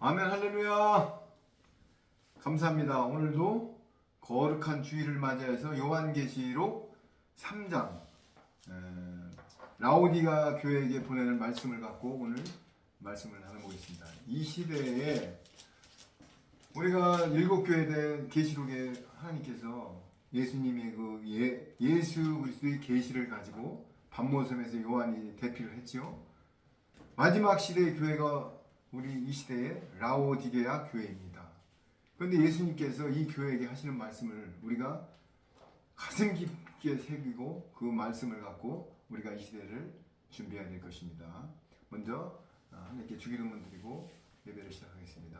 아멘 할렐루야. 감사합니다. 오늘도 거룩한 주일을 맞이해서 요한계시록 3장 라오디가 교회에게 보내는 말씀을 갖고 오늘 말씀을 나눠보겠습니다. 이 시대에 우리가 일곱 교회에 대한 계시록에 하나님께서 예수님의 그 예수 그리스도의 계시를 가지고 반모섬에서 요한이 대피를 했지요. 마지막 시대의 교회가 우리 이 시대의 라오디게아 교회입니다. 그런데 예수님께서 이 교회에게 하시는 말씀을 우리가 가슴 깊게 새기고 그 말씀을 갖고 우리가 이 시대를 준비해야 될 것입니다. 먼저 하나님께 주기도문 드리고 예배를 시작하겠습니다.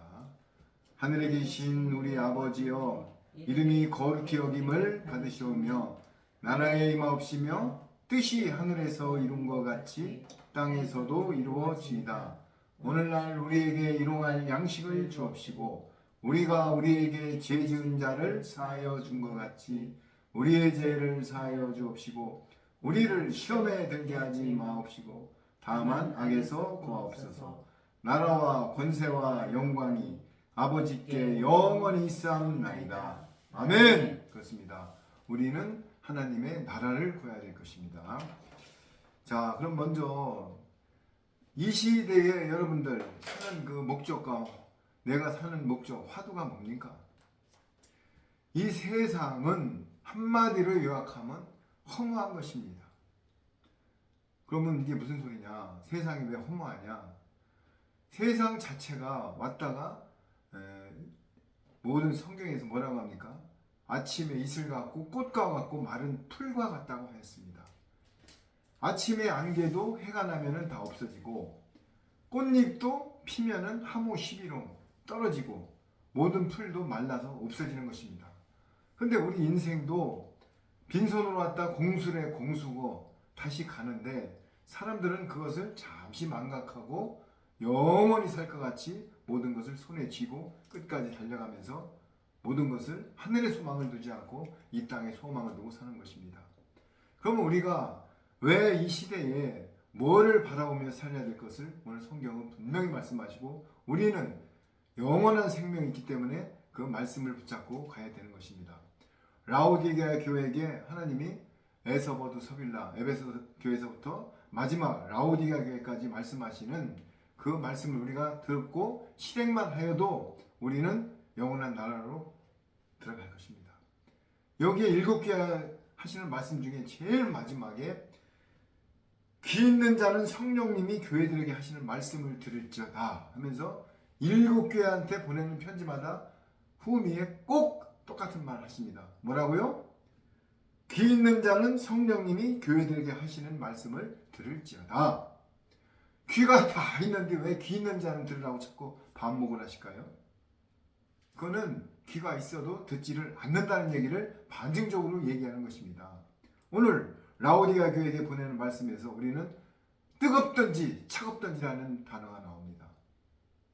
하늘에 계신 우리 아버지여, 이름이 거룩히 여김을 받으시오며 나라에 임하옵시며 뜻이 하늘에서 이룬 것 같이 땅에서도 이루어지이다. 오늘날 우리에게 일용할 양식을 주옵시고 우리가 우리에게 죄 지은 자를 사하여 준 것 같이 우리의 죄를 사하여 주옵시고 우리를 시험에 들게 하지 마옵시고 다만 악에서 구하옵소서. 나라와 권세와 영광이 아버지께 영원히 있사옵나이다. 아멘. 그렇습니다. 우리는 하나님의 나라를 구해야 될 것입니다. 자, 그럼 먼저 이 시대에 여러분들 사는 그 목적과 내가 사는 목적, 화두가 뭡니까? 이 세상은 한마디로 요약하면 허무한 것입니다. 그러면 이게 무슨 소리냐? 세상이 왜 허무하냐? 세상 자체가 왔다가 모든 성경에서 뭐라고 합니까? 아침에 이슬 같고 꽃과 같고 마른 풀과 같다고 하였습니다. 아침에 안개도 해가 나면은 다 없어지고 꽃잎도 피면은 하모 11호 떨어지고 모든 풀도 말라서 없어지는 것입니다. 근데 우리 인생도 빈손으로 왔다 공술에 공수고 다시 가는데 사람들은 그것을 잠시 망각하고 영원히 살 것 같이 모든 것을 손에 쥐고 끝까지 달려가면서 모든 것을 하늘의 소망을 두지 않고 이 땅의 소망을 두고 사는 것입니다. 그러면 우리가 왜 이 시대에 뭐를 바라보며 살아야 될 것을 오늘 성경은 분명히 말씀하시고 우리는 영원한 생명이 있기 때문에 그 말씀을 붙잡고 가야 되는 것입니다. 라오디게아 교회에게 하나님이 에서버두 서빌라 에베소 교회에서부터 마지막 라오디게아 교회까지 말씀하시는 그 말씀을 우리가 듣고 실행만 하여도 우리는 영원한 나라로 들어갈 것입니다. 여기에 일곱 교회 하시는 말씀 중에 제일 마지막에 귀 있는 자는 성령님이 교회들에게 하시는 말씀을 들을지어다 하면서 일곱 교회한테 보내는 편지마다 후미에 꼭 똑같은 말을 하십니다. 뭐라고요? 귀 있는 자는 성령님이 교회들에게 하시는 말씀을 들을지어다. 귀가 다 있는데 왜 귀 있는 자는 들으라고 자꾸 반복을 하실까요? 그거는 귀가 있어도 듣지를 않는다는 얘기를 반증적으로 얘기하는 것입니다. 오늘 라오디게아 교회에게 보내는 말씀에서 우리는 뜨겁든지 차갑든지라는 단어가 나옵니다.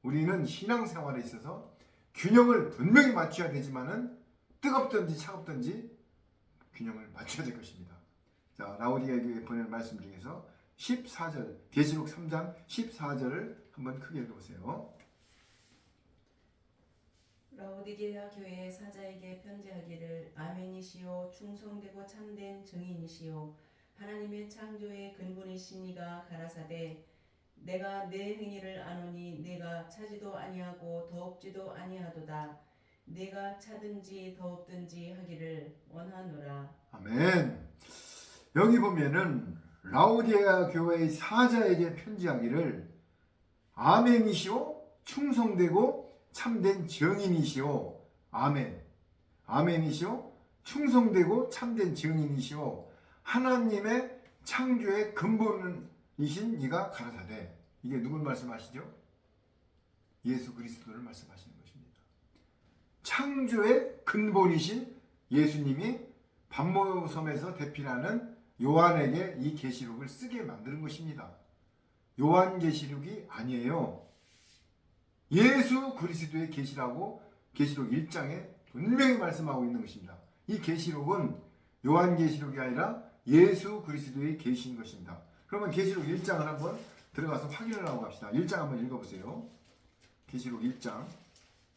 우리는 신앙생활에 있어서 균형을 분명히 맞춰야 되지만은 뜨겁든지 차갑든지 균형을 맞춰야 될 것입니다. 자, 라오디게아 교회에 보내는 말씀 중에서 14절, 계시록 3장 14절을 한번 크게 읽어보세요. 라오디게아 교회의 사자에게 편지하기를 아멘이시오 충성되고 참된 증인이시오 하나님의 창조의 근본이신 이가 가라사대 내가 내 행위를 아노니 내가 차지도 아니하고 더없지도 아니하도다 내가 차든지 더없든지 하기를 원하노라. 아멘. 여기 보면은 라오디게아 교회의 사자에게 편지하기를 아멘이시오 충성되고 참된 증인이시오. 아멘. 아멘이시오 충성되고 참된 증인이시오. 하나님의 창조의 근본이신 이가 가라사대. 이게 누굴 말씀하시죠? 예수 그리스도를 말씀하시는 것입니다. 창조의 근본이신 예수님이 반모섬에서 대피하는 요한에게 이 계시록을 쓰게 만드는 것입니다. 요한계시록이 아니에요. 예수 그리스도의 계시라고 계시록 1장에 분명히 말씀하고 있는 것입니다. 이 계시록은 요한계시록이 아니라 예수 그리스도의 계시인 것입니다. 그러면 계시록 1장을 한번 들어가서 확인을 하고 갑시다. 1장 한번 읽어보세요. 계시록 1장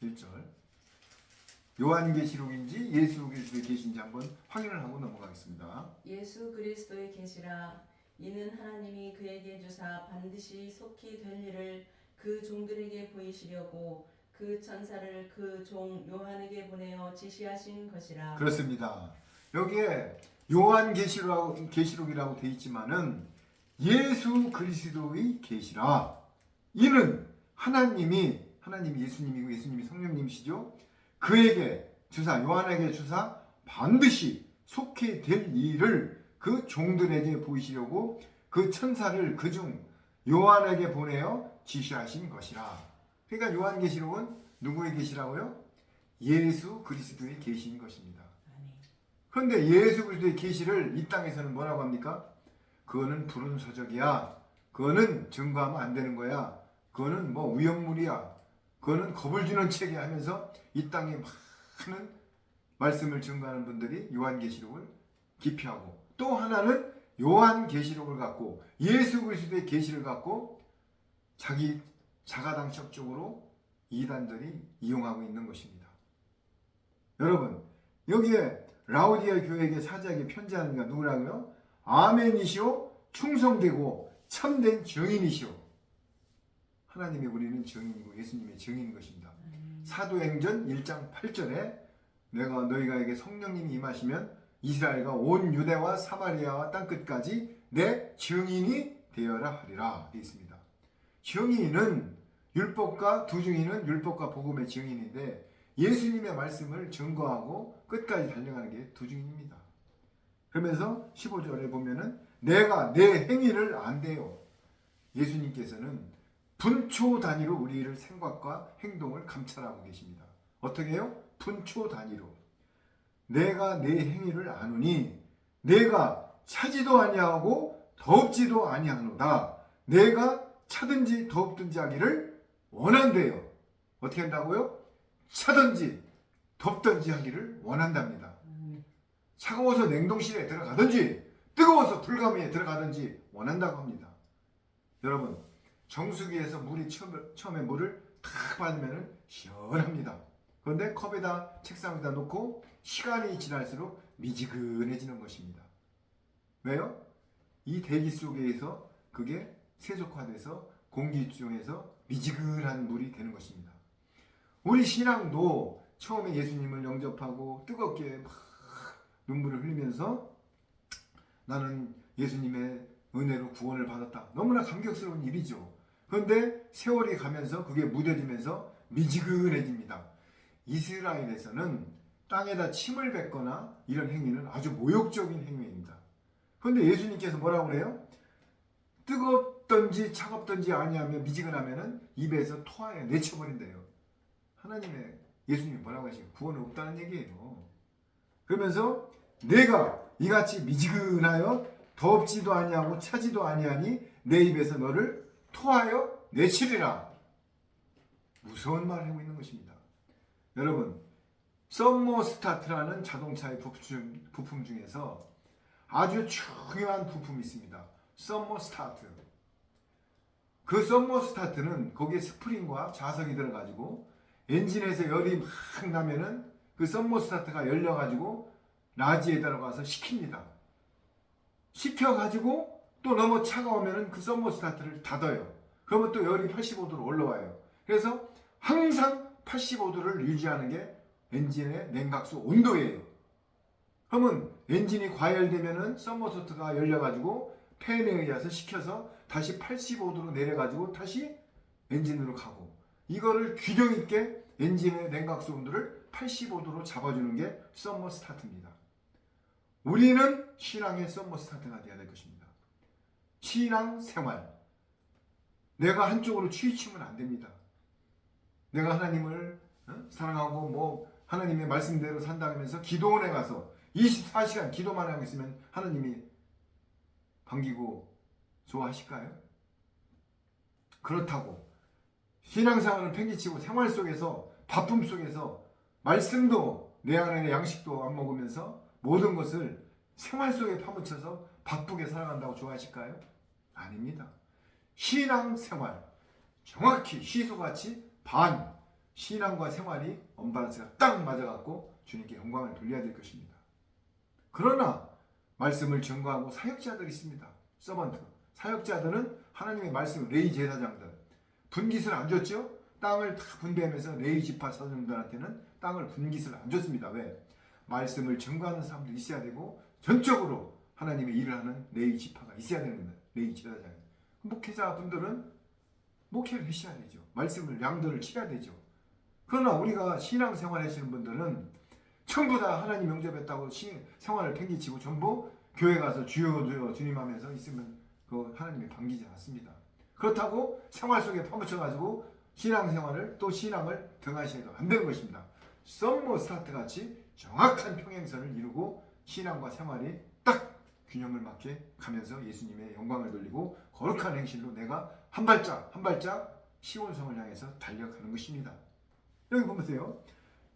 1절. 요한계시록인지 예수 그리스도의 계시인지 한번 확인을 하고 넘어가겠습니다. 예수 그리스도의 계시라. 이는 하나님이 그에게 주사 반드시 속히 될 일을 그 종들에게 보이시려고 그 천사를 그 종 요한에게 보내어 지시하신 것이라. 그렇습니다. 여기에 요한계시록이라고 되어 있지만은 예수 그리스도의 계시라. 이는 하나님이 예수님이고 예수님이 성령님이시죠. 그에게 주사 요한에게 주사 반드시 속히 될 일을 그 종들에게 보이시려고 그 천사를 그중 요한에게 보내어 지시하신 것이라. 그러니까 요한계시록은 누구의 계시라고요? 예수 그리스도의 계시인 것입니다. 그런데 예수 그리스도의 계시를 이 땅에서는 뭐라고 합니까? 그거는 푸른 서적이야. 그거는 증거하면 안 되는 거야. 그거는 뭐 위험물이야. 그거는 겁을 주는 책이야 하면서 이 땅에 많은 말씀을 증거하는 분들이 요한계시록을 기피하고, 또 하나는 요한계시록을 갖고 예수 그리스도의 계시를 갖고 자기 자가당착적으로 이단들이 이용하고 있는 것입니다. 여러분, 여기에 라오디아 교회에게 사자에게 편지하는 이가 누구라고요? 아멘이시오, 충성되고 참된 증인이시오. 하나님의 우리는 증인이고 예수님의 증인인 것입니다. 사도행전 1장 8절에 내가 너희가에게 성령님이 임하시면 이스라엘과 온 유대와 사마리아와 땅끝까지 내 증인이 되어라 하리라 되어 있습니다. 증인은 율법과 두 증인은 율법과 복음의 증인인데 예수님의 말씀을 증거하고 끝까지 달려가는 게 두 증인입니다. 그러면서 15절에 보면은 내가 내 행위를 안대요. 예수님께서는 분초 단위로 우리를 생각과 행동을 감찰하고 계십니다. 어떻게 해요? 분초 단위로. 내가 내 행위를 아노니 내가 차지도 아니하고 덥지도 아니하노다. 내가 차든지 덥든지 하기를 원한대요. 어떻게 한다고요? 차든지 덥든지 하기를 원한답니다. 차가워서 냉동실에 들어가든지 뜨거워서 불가미에 들어가든지 원한다고 합니다. 여러분, 정수기에서 물이 처음에 물을 탁 받으면 시원합니다. 그런데 컵에다 책상에다 놓고 시간이 지날수록 미지근해지는 것입니다. 왜요? 이 대기 속에서 그게 세속화돼서 공기 중에서 미지근한 물이 되는 것입니다. 우리 신앙도 처음에 예수님을 영접하고 뜨겁게 막 눈물을 흘리면서 나는 예수님의 은혜로 구원을 받았다. 너무나 감격스러운 일이죠. 그런데 세월이 가면서 그게 무뎌지면서 미지근해집니다. 이스라엘에서는 땅에다 침을 뱉거나 이런 행위는 아주 모욕적인 행위입니다. 그런데 예수님께서 뭐라고 그래요? 뜨겁든지 차갑든지 아니하면 미지근하면은 입에서 토하여 내쳐버린대요. 하나님의 예수님이 뭐라고 하시고 구원은 없다는 얘기예요. 그러면서 내가 이같이 미지근하여 덥지도 아니하고 차지도 아니하니 내 입에서 너를 토하여 내치리라. 무서운 말을 하고 있는 것입니다. 여러분, 썸머스타트라는 자동차의 부품 중에서 아주 중요한 부품이 있습니다. 썸머스타트. 그 썸머스타트는 거기에 스프링과 자석이 들어가지고 엔진에서 열이 막 나면은 그 썸머스타트가 열려가지고 라지에 들어가서 식힙니다. 식혀가지고 또 너무 차가우면은 그 썸머스타트를 닫아요. 그러면 또 열이 85도로 올라와요. 그래서 항상 85도를 유지하는 게 엔진의 냉각수 온도예요. 그러면 엔진이 과열되면은 썸머스타트가 열려가지고 팬에 의해서 식혀서 다시 85도로 내려가지고 다시 엔진으로 가고, 이거를 균형 있게 엔진의 냉각수 온도를 85도로 잡아주는 게 썸머스타트입니다. 우리는 신앙의 썸머스타트가 되어야 될 것입니다. 신앙 생활. 내가 한쪽으로 치우치면 안 됩니다. 내가 하나님을 사랑하고 뭐 하나님의 말씀대로 산다면서 기도원에 가서 24시간 기도만 하고 있으면 하나님이 반기고 좋아하실까요? 그렇다고 신앙생활을 팽개치고 생활 속에서 바쁨 속에서 말씀도 내 안에 양식도 안 먹으면서 모든 것을 생활 속에 파묻혀서 바쁘게 살아간다고 좋아하실까요? 아닙니다. 신앙생활 정확히 시소같이 반 신앙과 생활이 언밸런스가 딱 맞아갖고 주님께 영광을 돌려야 될 것입니다. 그러나 말씀을 증거하고 사역자들이 있습니다. 서번트. 사역자들은 하나님의 말씀, 레위 제사장들. 분깃을 안 줬죠? 땅을 다 분배하면서 레위 지파 사람들한테는 땅을 분깃을 안 줬습니다. 왜? 말씀을 증거하는 사람도 있어야 되고 전적으로 하나님의 일을 하는 레위 지파가 있어야 되는 겁니다. 레위 제사장. 목회자분들은 목회를 하셔야 되죠. 말씀을 양들을 치러야 되죠. 그러나 우리가 신앙생활 하시는 분들은 전부 다 하나님 영접했다고 생활을 팽개치고 전부 교회 가서 주여 주여 주님 하면서 있으면 그 하나님이 반기지 않습니다. 그렇다고 생활 속에 파묻혀가지고 신앙생활을 또 신앙을 등하셔도 안 되는 것입니다. 썸머 스타트 같이 정확한 평행선을 이루고 신앙과 생활이 딱 균형을 맞게 가면서 예수님의 영광을 돌리고 거룩한 행실로 내가 한 발짝 한 발짝 시온성을 향해서 달려가는 것입니다. 여기 보세요.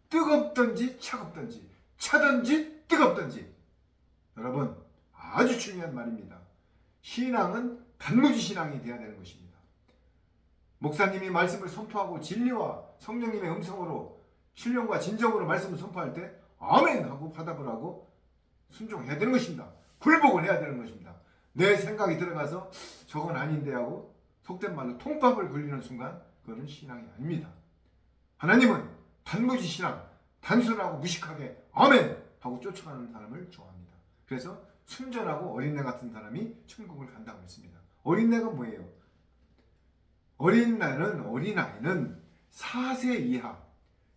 뜨겁든지 차갑든지 차든지 뜨겁든지 여러분 아주 중요한 말입니다. 신앙은 단무지 신앙이 되어야 되는 것입니다. 목사님이 말씀을 선포하고 진리와 성령님의 음성으로 신령과 진정으로 말씀을 선포할 때 아멘 하고 화답을 하고 순종해야 되는 것입니다. 굴복을 해야 되는 것입니다. 내 생각이 들어가서 저건 아닌데 하고 속된 말로 통밥을 굴리는 순간 그거는 신앙이 아닙니다. 하나님은 단무지 신앙, 단순하고 무식하게 아멘 하고 쫓아가는 사람을 좋아합니다. 그래서 순전하고 어린애 같은 사람이 천국을 간다고 했습니다. 어린애가 뭐예요? 어린아이는 4세 이하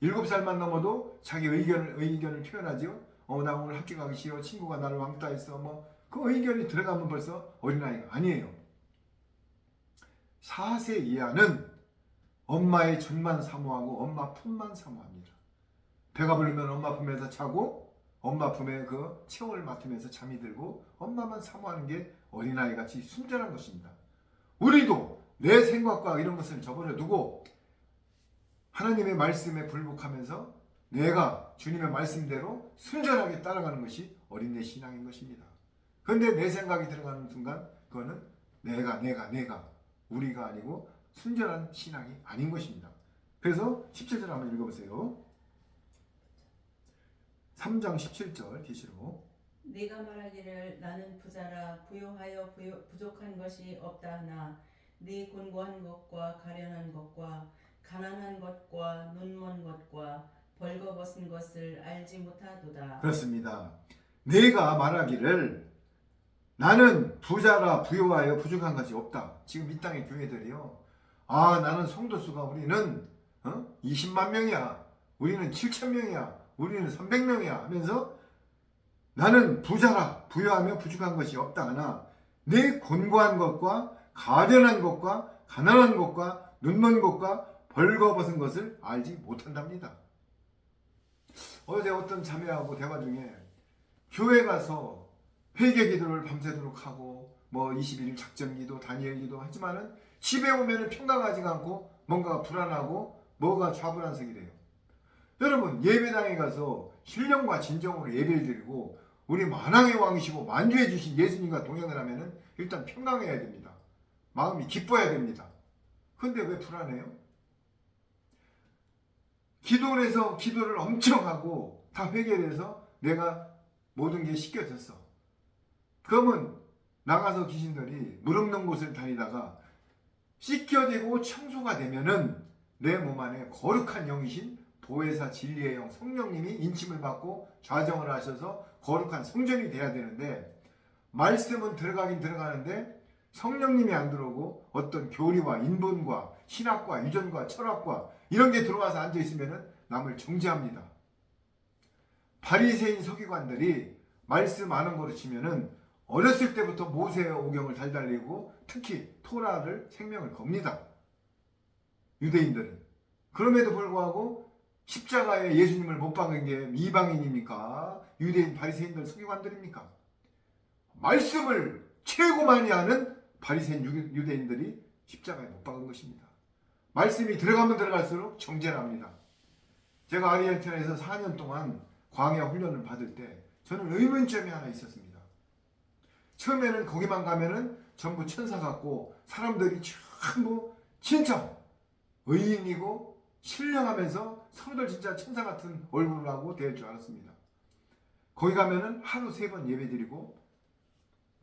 7살만 넘어도 자기 의견을 표현하죠. 나 오늘 학교 가기 싫어. 친구가 나를 왕따했어. 그 의견이 들어가면 벌써 어린아이가 아니에요. 4세 이하는 엄마의 젖만 사모하고 엄마 품만 사모합니다. 배가 부르면 엄마 품에서 자고 엄마 품에 그 체온을 맡으면서 잠이 들고 엄마만 사모하는 게 어린아이 같이 순전한 것입니다. 우리도 내 생각과 이런 것을 저버려 두고 하나님의 말씀에 굴복하면서 내가 주님의 말씀대로 순전하게 따라가는 것이 어린애 신앙인 것입니다. 그런데 내 생각이 들어가는 순간 그거는 내가 우리가 아니고 순전한 신앙이 아닌 것입니다. 그래서 17절 한번 읽어보세요. 3장 17절 계시록 네가 말하기를 나는 부자라 부요하여 부족한 것이 없다 하나 네 곤고한 것과 가련한 것과 가난한 것과 눈먼 것과 벌거벗은 것을 알지 못하도다. 그렇습니다. 내가 말하기를 나는 부자라 부요하여 부족한 것이 없다. 지금 이 땅의 교회들이요. 나는 성도수가 우리는 20만 명이야. 우리는 7천 명이야. 우리는 300명이야 하면서 나는 부자라 부유하며 부족한 것이 없다 하나 내 곤고한 것과 가련한 것과 가난한 것과 눈먼 것과 벌거벗은 것을 알지 못한답니다. 어제 어떤 자매하고 대화 중에 교회 가서 회개 기도를 밤새도록 하고 21일 작전기도 다니엘기도 하지만은 집에 오면은 평강하지가 않고 뭔가 불안하고 뭐가 좌불안석이래요. 여러분 예배당에 가서 신령과 진정으로 예배를 드리고 우리 만왕의 왕이시고 만주해 주신 예수님과 동행을 하면은 일단 평강해야 됩니다. 마음이 기뻐야 됩니다. 근데 왜 불안해요? 기도원에서 기도를 엄청 하고 다 회개돼서 내가 모든 게 씻겨졌어. 그러면 나가서 귀신들이 물 없는 곳을 다니다가 씻겨지고 청소가 되면은 내 몸 안에 거룩한 영이신 보혜사 진리의 영 성령님이 인침을 받고 좌정을 하셔서 거룩한 성전이 돼야 되는데 말씀은 들어가긴 들어가는데 성령님이 안 들어오고 어떤 교리와 인본과 신학과 유전과 철학과 이런 게 들어와서 앉아 있으면은 남을 정죄합니다. 바리새인 서기관들이 말씀 아는 거로 치면은 어렸을 때부터 모세의 오경을 달달리고 특히 토라를 생명을 겁니다. 유대인들은. 그럼에도 불구하고 십자가에 예수님을 못 박은 게 이방인입니까? 유대인 바리새인들 서기관들입니까? 말씀을 최고 많이 하는 바리새인 유대인들이 십자가에 못 박은 것입니다. 말씀이 들어가면 들어갈수록 정죄를 합니다. 제가 아르헨티나에서 4년 동안 광야 훈련을 받을 때 저는 의문점이 하나 있었습니다. 처음에는 거기만 가면은 전부 천사 같고 사람들이 전부 진짜 의인이고 신령하면서 서로들 진짜 천사 같은 얼굴을 하고 대할 줄 알았습니다. 거기 가면은 하루 3번 예배 드리고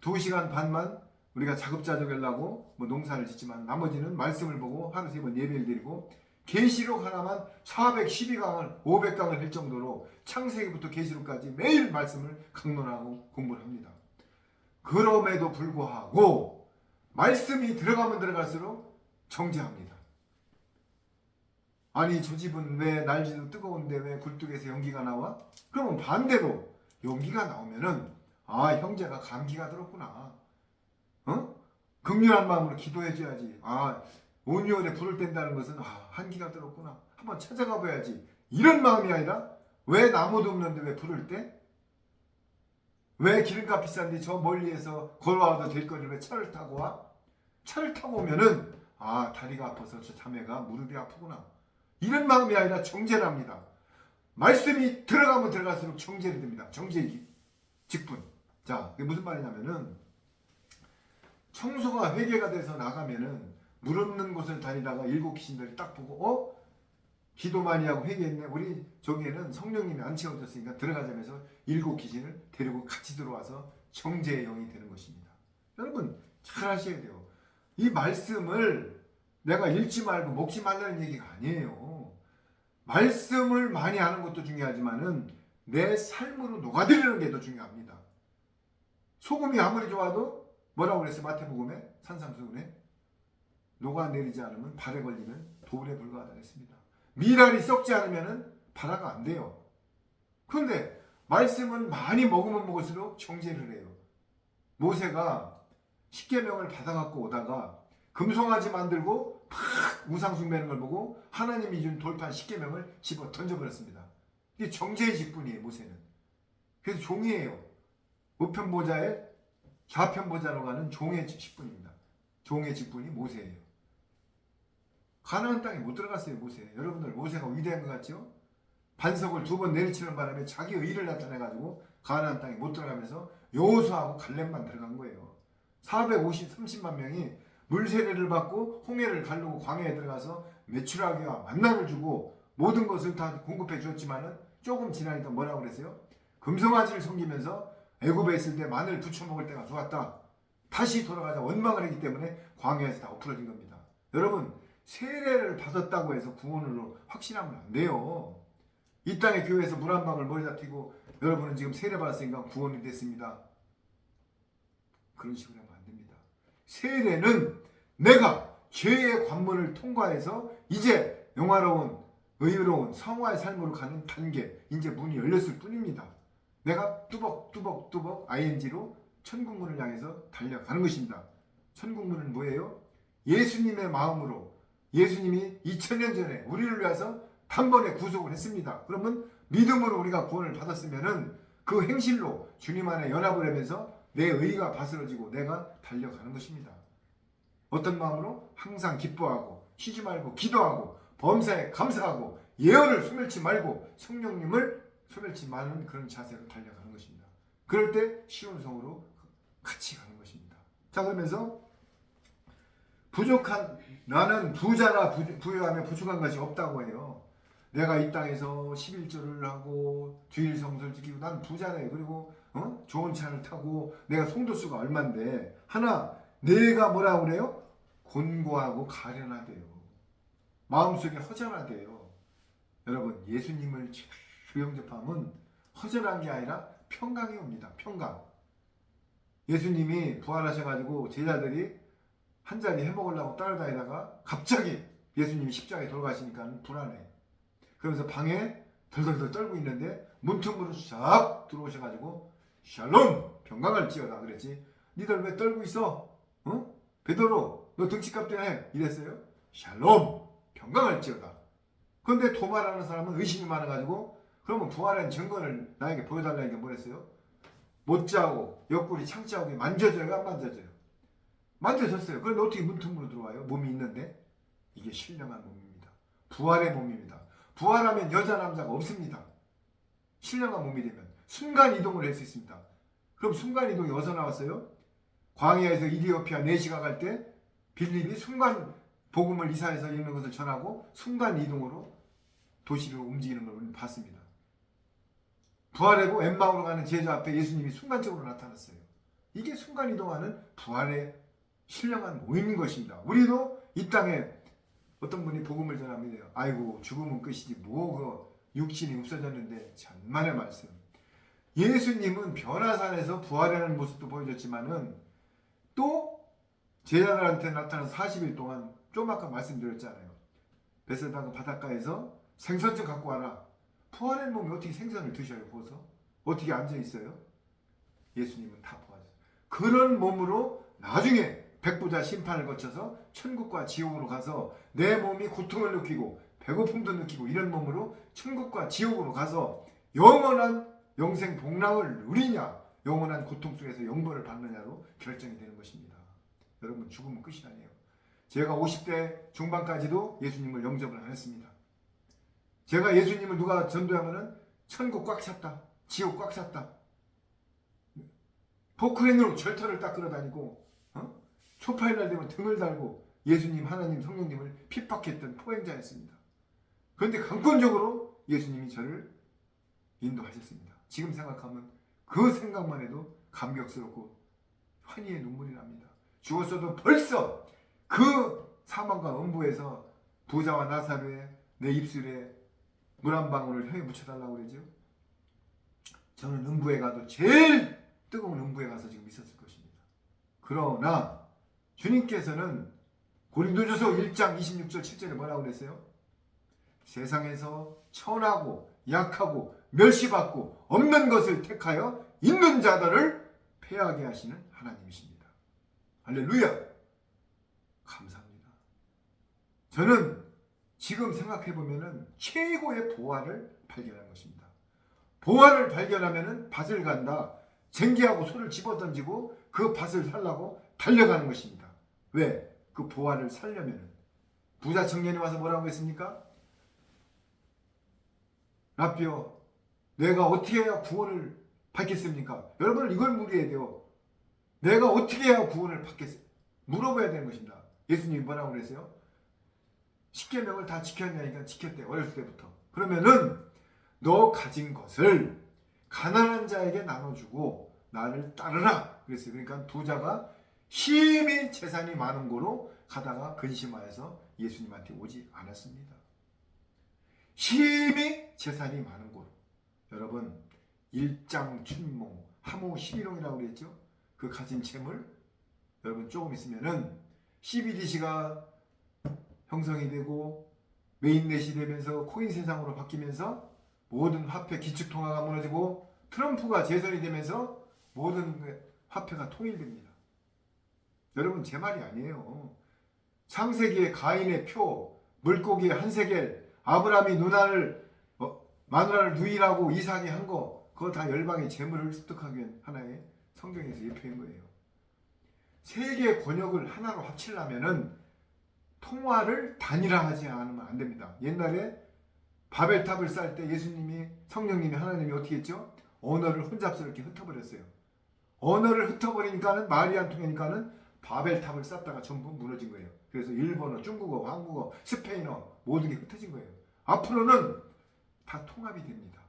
2시간 반만 우리가 자급자족하려고 뭐 농사를 짓지만 나머지는 말씀을 보고 하루 3번 예배를 드리고 계시록 하나만 412강을 500강을 할 정도로 창세기부터 계시록까지 매일 말씀을 강론하고 공부를 합니다. 그럼에도 불구하고 말씀이 들어가면 들어갈수록 정죄합니다. 아니 저 집은 왜 날씨도 뜨거운데 왜 굴뚝에서 연기가 나와? 그러면 반대로 연기가 나오면은 아 형제가 감기가 들었구나. 긍휼한 마음으로 기도해줘야지. 아 온유원에 불을 뗀다는 것은 아 한기가 들었구나. 한번 찾아가 봐야지. 이런 마음이 아니라 왜 나무도 없는데 왜 불을 떼? 왜 기름값 비싼데 저 멀리에서 걸어와도 될 거를 왜 차를 타고 와? 차를 타고 오면은 아 다리가 아파서 저 자매가 무릎이 아프구나. 이런 마음이 아니라 정죄랍니다. 말씀이 들어가면 들어갈수록 정죄를 됩니다. 정죄 직분. 자, 그게 무슨 말이냐면은 청소가 회개가 돼서 나가면은 물 없는 곳을 다니다가 7 귀신들이 딱 보고 기도 많이 하고 회개했네. 우리 저기에는 성령님이 안 채워졌으니까 들어가자면서 7 귀신을 데리고 같이 들어와서 정죄의 영이 되는 것입니다. 여러분 잘 하셔야 돼요. 이 말씀을 내가 읽지 말고 먹지 말라는 얘기가 아니에요. 말씀을 많이 하는 것도 중요하지만은 내 삶으로 녹아들이는 게 더 중요합니다. 소금이 아무리 좋아도 뭐라고 그랬어요? 마태복음에 산상수훈에 녹아내리지 않으면 발에 걸리면 돌에 불과하다 했습니다. 미랄이 썩지 않으면 발화가 안 돼요. 그런데 말씀은 많이 먹으면 먹을수록 정죄를 해요. 모세가 십계명을 받아갖고 오다가 금송아지 만들고 팍 우상 숭배하는 걸 보고 하나님이 준 돌판 십계명을 집어 던져버렸습니다. 이게 정죄의 직분이에요. 모세는. 그래서 종이에요. 우편보좌에 좌편보좌로 가는 종의 직분입니다. 종의 직분이 모세예요. 가나안 땅에 못 들어갔어요. 모세. 여러분들 모세가 위대한 것 같죠? 반석을 2번 내리치는 바람에 자기 의를 나타내가지고 가나안 땅에 못 들어가면서 여호수아하고 갈렙만 들어간 거예요. 30만 명이 물세례를 받고 홍해를 가르고 광야에 들어가서 메추라기와 만나를 주고 모든 것을 다 공급해 주었지만은 조금 지나니까 뭐라고 그랬어요? 금송아지를 섬기면서 애굽에 있을 때 마늘 부쳐 먹을 때가 좋았다. 다시 돌아가자 원망을 했기 때문에 광야에서 다 엎어진 겁니다. 여러분 세례를 받았다고 해서 구원으로 확신하면 안 돼요. 이 땅의 교회에서 물 한 방울 머리다 튀고 여러분은 지금 세례 받았으니까 구원이 됐습니다. 그런 식으로 하면 안 됩니다. 세례는 내가 죄의 관문을 통과해서 이제 영화로운 의로운 성화의 삶으로 가는 단계, 이제 문이 열렸을 뿐입니다. 내가 뚜벅뚜벅뚜벅 ing로 천국문을 향해서 달려가는 것입니다. 천국문은 뭐예요? 예수님의 마음으로 예수님이 2000년 전에 우리를 위해서 단번에 구속을 했습니다. 그러면 믿음으로 우리가 구원을 받았으면은 그 행실로 주님 안에 연합을 하면서 내 의가 바스러지고 내가 달려가는 것입니다. 어떤 마음으로? 항상 기뻐하고 쉬지 말고 기도하고 범사에 감사하고 예언을 소멸치 말고 성령님을 소멸치 마는 그런 자세로 달려가는 것입니다. 그럴 때 시온성으로 같이 가는 것입니다. 자, 그러면서 나는 부자라 부유하며 부족한 것이 없다고 해요. 내가 이 땅에서 11조를 하고 주일 성수를 지키고 난 부자래. 그리고 좋은 차를 타고 내가 송도수가 얼만데 하나 내가 뭐라고 그래요? 곤고하고 가련하대요. 마음속에 허전하대요. 여러분 예수님을 영접하면 허전한 게 아니라 평강이 옵니다. 평강. 예수님이 부활하셔가지고 제자들이 한 자리 해먹으려고 따라다니다가 갑자기 예수님이 십자가에 돌아가시니까 불안해. 그러면서 방에 덜덜덜 떨고 있는데 문틈으로 싹 들어오셔가지고 샬롬 평강을 지어다 그랬지. 니들 왜 떨고 있어? 베드로 너 등치값 때문에 이랬어요. 샬롬 평강을 지어다. 그런데 도마라는 사람은 의심이 많아가지고 그러면 부활한 증거를 나에게 보여달라니까 뭐랬어요? 못자고 옆구리 창자국이 만져져요? 안 만져져요? 만져졌어요. 그런데 어떻게 문틈으로 들어와요? 몸이 있는데? 이게 신령한 몸입니다. 부활의 몸입니다. 부활하면 여자 남자가 없습니다. 신령한 몸이 되면 순간 이동을 할 수 있습니다. 그럼 순간 이동이 어디서 나왔어요? 광야에서 이디오피아 4시간 갈 때 빌립이 순간 복음을 이사해서 읽는 것을 전하고 순간 이동으로 도시로 움직이는 걸 우리는 봤습니다. 부활하고 엠마오로 가는 제자 앞에 예수님이 순간적으로 나타났어요. 이게 순간 이동하는 부활의 신령한 모임인 것입니다. 우리도 이 땅에 어떤 분이 복음을 전합니다. 아이고 죽음은 끝이지 뭐 그 육신이 없어졌는데 천만의 말씀. 예수님은 변화산에서 부활하는 모습도 보여줬지만은 또 제자들한테 나타나서 40일 동안 좀 아까 말씀드렸잖아요. 베세다 그 바닷가에서 생선 좀 갖고 와라. 부활한 몸이 어떻게 생선을 드셔요? 보소? 어떻게 앉아있어요? 예수님은 다 부활했어요. 그런 몸으로 나중에 백부자 심판을 거쳐서 천국과 지옥으로 가서 내 몸이 고통을 느끼고 배고픔도 느끼고 이런 몸으로 천국과 지옥으로 가서 영원한 영생 복락을 누리냐 영원한 고통 속에서 영벌을 받느냐로 결정이 되는 것입니다. 여러분 죽음은 끝이 아니에요. 제가 50대 중반까지도 예수님을 영접을 안 했습니다. 제가 예수님을 누가 전도하면은 천국 꽉 찼다. 지옥 꽉 찼다. 포크레인으로 절터를 딱 끌어다니고 초파일 되면 등을 달고 예수님, 하나님, 성령님을 핍박했던 포행자였습니다. 그런데 강권적으로 예수님이 저를 인도하셨습니다. 지금 생각하면 그 생각만 해도 감격스럽고 환희의 눈물이 납니다. 죽었어도 벌써 그 사망과 음부에서 부자와 나사로의 내 입술에 물 한 방울을 혀에 묻혀달라고 그러죠. 저는 음부에 가도 제일 뜨거운 음부에 가서 지금 있었을 것입니다. 그러나 주님께서는 고린도전서 1장 26절 7절에 뭐라고 그랬어요? 세상에서 천하고 약하고 멸시받고 없는 것을 택하여 있는 자들을 패하게 하시는 하나님이십니다. 할렐루야! 감사합니다. 저는 지금 생각해보면 최고의 보화를 발견한 것입니다. 보화를 발견하면 밭을 간다. 쟁기하고 소를 집어던지고 그 밭을 살라고 달려가는 것입니다. 왜? 그 보화를 살려면 부자 청년이 와서 뭐라고 했습니까? 라비오, 내가 어떻게 해야 구원을 받겠습니까? 여러분은 이걸 물어야 돼요. 내가 어떻게 해야 구원을 받겠습니까? 물어봐야 되는 것입니다. 예수님이 뭐라고 그랬어요? 10계명을 다 지켰냐니까 지켰대. 어렸을 때부터. 그러면은 너 가진 것을 가난한 자에게 나눠주고 나를 따르라 그랬어요. 그러니까 부자가 힘이 재산이 많은 거로 가다가 근심하여서 예수님한테 오지 않았습니다. 힘이 재산이 많은 거로. 여러분 일장춘몽 하무 11홍이라고 그랬죠. 그 가진 재물 여러분 조금 있으면은 CBDC가 형성이 되고 메인넷이 되면서 코인 세상으로 바뀌면서 모든 화폐 기축통화가 무너지고 트럼프가 재선이 되면서 모든 화폐가 통일됩니다. 여러분 제 말이 아니에요. 창세기의 가인의 표, 물고기의 한 세겔, 아브라함이 마누라를 누이라고 이삭이 한 거, 그거 다 열방의 재물을 습득하기 위한 하나의 성경에서 예표인 거예요. 세계의 권역을 하나로 합치려면은 통화를 단일화하지 않으면 안 됩니다. 옛날에 바벨탑을 쌓을 때 예수님이 성령님이 하나님이 어떻게 했죠? 언어를 혼잡스럽게 흩어버렸어요. 언어를 흩어버리니까는 말이 안 통하니까는 바벨탑을 쌓다가 전부 무너진 거예요. 그래서 일본어, 중국어, 한국어, 스페인어 모든 게 흩어진 거예요. 앞으로는 다 통합이 됩니다.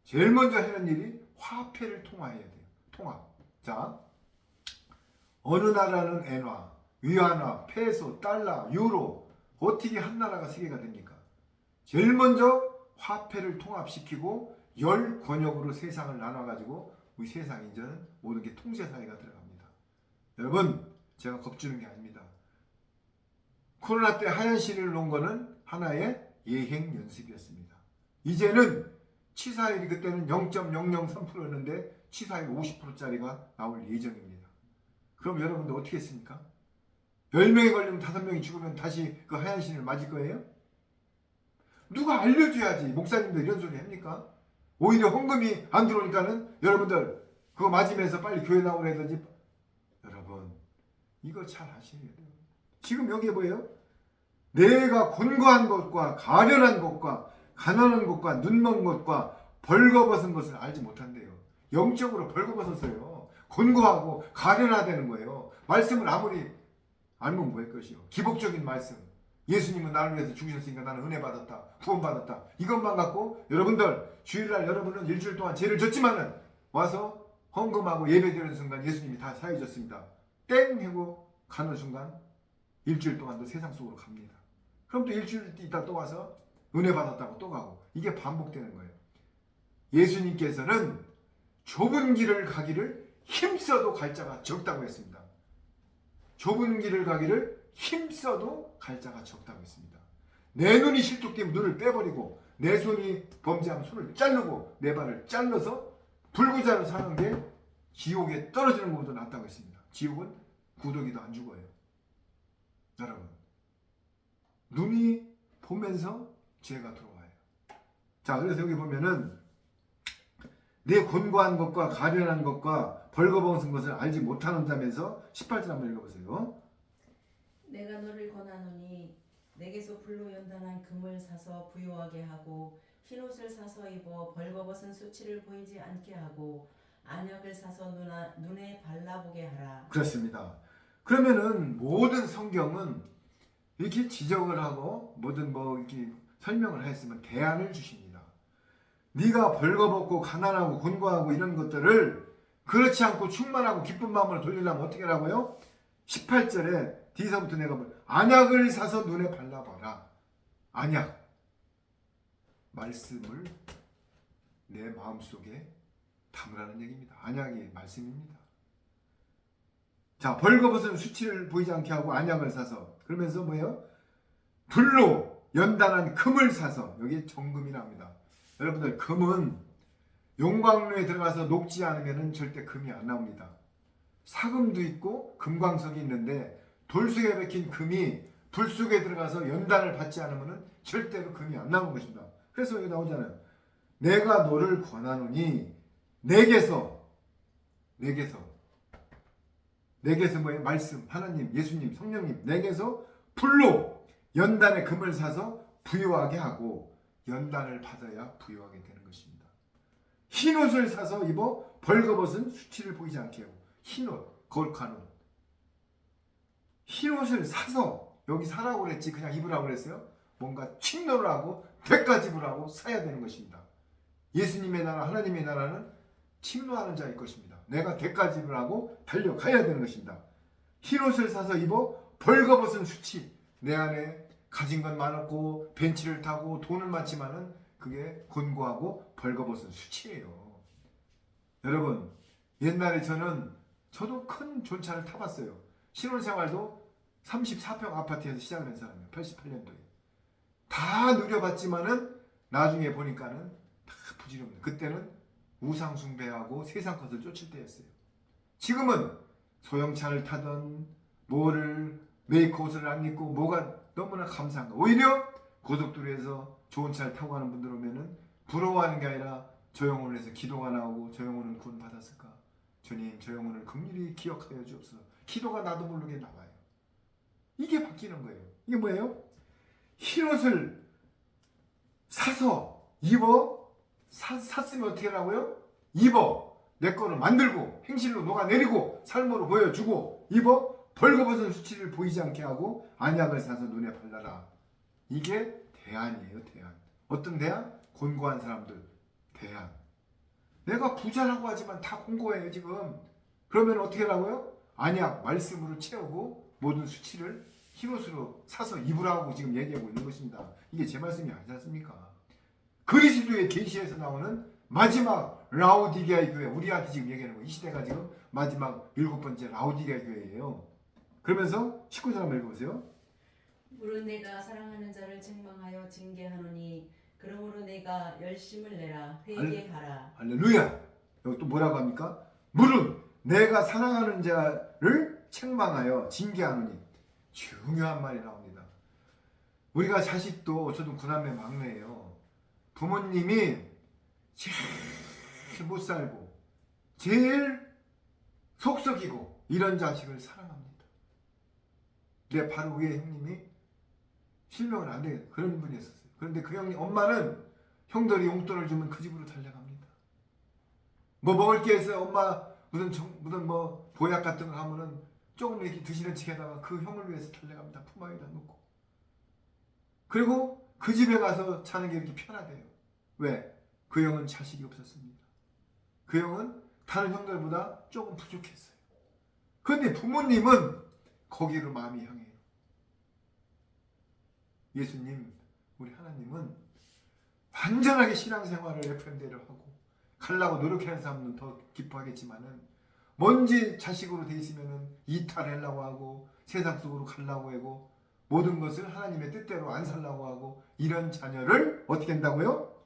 제일 먼저 하는 일이 화폐를 통화해야 돼요. 통합. 자, 어느 나라는 엔화, 위안화, 페소, 달러, 유로 어떻게 한 나라가 세계가 됩니까? 제일 먼저 화폐를 통합시키고 열 권역으로 세상을 나눠가지고 우리 세상 이제는 모든 게 통제사회가 들어갑니다. 여러분 제가 겁주는 게 아닙니다. 코로나 때 하얀 실을 놓은 거는 하나의 예행 연습이었습니다. 이제는 치사율이 그때는 0.003%였는데 치사율 50%짜리가 나올 예정입니다. 그럼 여러분들 어떻게 했습니까? 10명이 걸리면 5명이 죽으면 다시 그 하얀 신을 맞을 거예요? 누가 알려줘야지. 목사님들 이런 소리 합니까? 오히려 헌금이 안 들어오니까는 여러분들 그거 맞으면서 빨리 교회 나오라든지. 여러분 이거 잘 하셔야 돼요. 지금 여기에 뭐예요? 내가 곤고한 것과 가련한 것과 가난한 것과 눈먼 것과 벌거벗은 것을 알지 못한대요. 영적으로 벌거벗었어요. 곤고하고 가련하다는 거예요. 말씀을 아무리 알면 뭐할 것이요. 기복적인 말씀. 예수님은 나를 위해서 죽으셨으니까 나는 은혜 받았다. 구원 받았다. 이것만 갖고 여러분들 주일날 여러분은 일주일 동안 죄를 졌지만은 와서 헌금하고 예배드리는 순간 예수님이 다 사해졌습니다. 땡 하고 가는 순간 일주일 동안도 세상 속으로 갑니다. 그럼 또 일주일 있다 또 와서 은혜 받았다고 또 가고 이게 반복되는 거예요. 예수님께서는 좁은 길을 가기를 힘써도 갈 자가 적다고 했습니다. 좁은 길을 가기를 힘써도 갈 자가 적다고 했습니다. 내 눈이 실족되면 눈을 빼버리고 내 손이 범죄하면 손을 자르고 내 발을 잘라서 불구자로 사는 게 지옥에 떨어지는 것보다 낫다고 했습니다. 지옥은 구더기도 안 죽어요. 여러분, 눈이 보면서 죄가 들어와요. 자, 그래서 여기 보면은 내 곤고한 것과 가련한 것과 벌거벗은 것을 알지 못하는 자면서 18절 한번 읽어보세요. 내가 너를 권하노니 내게서 불로 연단한 금을 사서 부요하게 하고 흰옷을 사서 입어 벌거벗은 수치를 보이지 않게 하고 안약을 사서 눈에 발라보게 하라. 그렇습니다. 그러면은 모든 성경은 이렇게 지적을 하고 뭐든 뭐 이렇게 설명을 했으면 대안을 주십니다. 네가 벌거벗고 가난하고 곤고하고 이런 것들을 그렇지 않고 충만하고 기쁜 마음으로 돌리려면 어떻게 하라고요? 18절에 뒤서부터 내가 안약을 사서 눈에 발라봐라. 안약, 말씀을 내 마음속에 담으라는 얘기입니다. 안약이 말씀입니다. 자, 벌거벗은 수치를 보이지 않게 하고 안약을 사서 그러면서 뭐예요? 불로 연단한 금을 사서 여기 정금이랍니다. 여러분들 금은 용광로에 들어가서 녹지 않으면 절대 금이 안 나옵니다. 사금도 있고 금광석이 있는데 돌 속에 박힌 금이 불 속에 들어가서 연단을 받지 않으면 절대로 금이 안 나오는 것입니다. 그래서 여기 나오잖아요. 내가 너를 권하노니 내게서 뭐예요? 말씀, 하나님, 예수님, 성령님 내게서 불로 연단의 금을 사서 부요하게 하고 연단을 받아야 부요하게 되는 것입니다. 흰옷을 사서 입어 벌거벗은 수치를 보이지 않게 하고 흰옷, 거룩한 옷 흰옷을 사서 여기 사라고 그랬지 그냥 입으라고 그랬어요? 뭔가 침노를 하고 대가 지불하고 사야 되는 것입니다. 예수님의 나라 하나님의 나라는 침노하는 자일 것입니다. 내가 대가 지불하고 달려가야 되는 것입니다. 흰옷을 사서 입어 벌거벗은 수치 내 안에 가진 건 많았고 벤치를 타고 돈은 많지만은 그게 곤고하고 벌거벗은 수치예요. 여러분 옛날에 저도 큰 존차를 타봤어요. 신혼생활도 34평 아파트에서 시작을 한 사람이에요. 88년도에 다 누려봤지만은 나중에 보니까는 다 부질없는 그때는 우상 숭배하고 세상 것을 쫓을 때였어요. 지금은 소형차를 타던 뭐를 메이커 옷을 안 입고 뭐가 너무나 감사한 거. 오히려 고속도로에서 좋은 차를 타고 가는 분들 오면은 부러워하는 게 아니라 저 영혼을 해서 기도가 나오고 저 영혼은 구원 받았을까? 주님 저 영혼을 긍휼히 기억하여 주옵소서. 기도가 나도 모르게 나와요. 이게 바뀌는 거예요. 이게 뭐예요? 흰옷을 사서 입어 샀으면 어떻게 하라고요? 입어 내 거를 만들고 행실로 녹아내리고 삶으로 보여주고 입어 벌거벗은 수치를 보이지 않게 하고 안약을 사서 눈에 발라라. 이게 대안이에요. 대안. 어떤 대안? 곤고한 사람들 대안. 내가 부자라고 하지만 다 곤고해요 지금. 그러면 어떻게 하라고요? 안약 말씀으로 채우고 모든 수치를 흰옷으로 사서 입으라고 지금 얘기하고 있는 것입니다. 이게 제 말씀이 아니지 않습니까? 그리스도의 계시에서 나오는 마지막 라오디게아의 교회, 우리한테 지금 얘기하는 거, 이 시대가 지금 마지막 7번째 라오디게아 교회예요. 그러면서 19절 한번 읽어보세요. 물은 내가 사랑하는 자를 책망하여 징계하노니 그러므로 내가 열심을 내라 회개하라. 할렐루야. 여기 또 뭐라고 합니까? 물은 내가 사랑하는 자를 책망하여 징계하노니. 중요한 말이 나옵니다. 우리가 자식도 저도 구남매 막내예요. 부모님이 제일 못 살고 제일 속썩이고 이런 자식을 사랑합니다. 내 바로 위에 형님이 실명은 안 되겠다. 그런 분이었어요. 그런데 그 형님 엄마는 형들이 용돈을 주면 그 집으로 달려갑니다. 뭐 먹을 게 있어요. 엄마 무슨 뭐 보약 같은 거 하면은 조금 이렇게 드시는 척에다가 그 형을 위해서 달려갑니다. 품 안에다 놓고. 그리고 그 집에 가서 자는 게 이렇게 편하대요. 왜? 그 형은 자식이 없었습니다. 그 형은 다른 형들보다 조금 부족했어요. 그런데 부모님은 거기로 마음이 향해요. 예수님, 우리 하나님은 완전하게 신앙생활을 FM대로 하고 가려고 노력하는 사람은 더 기뻐하겠지만은 뭔지 자식으로 돼 있으면은 이탈하려고 하고 세상 속으로 가려고 하고 모든 것을 하나님의 뜻대로 안 살려고 하고 이런 자녀를 어떻게 한다고요?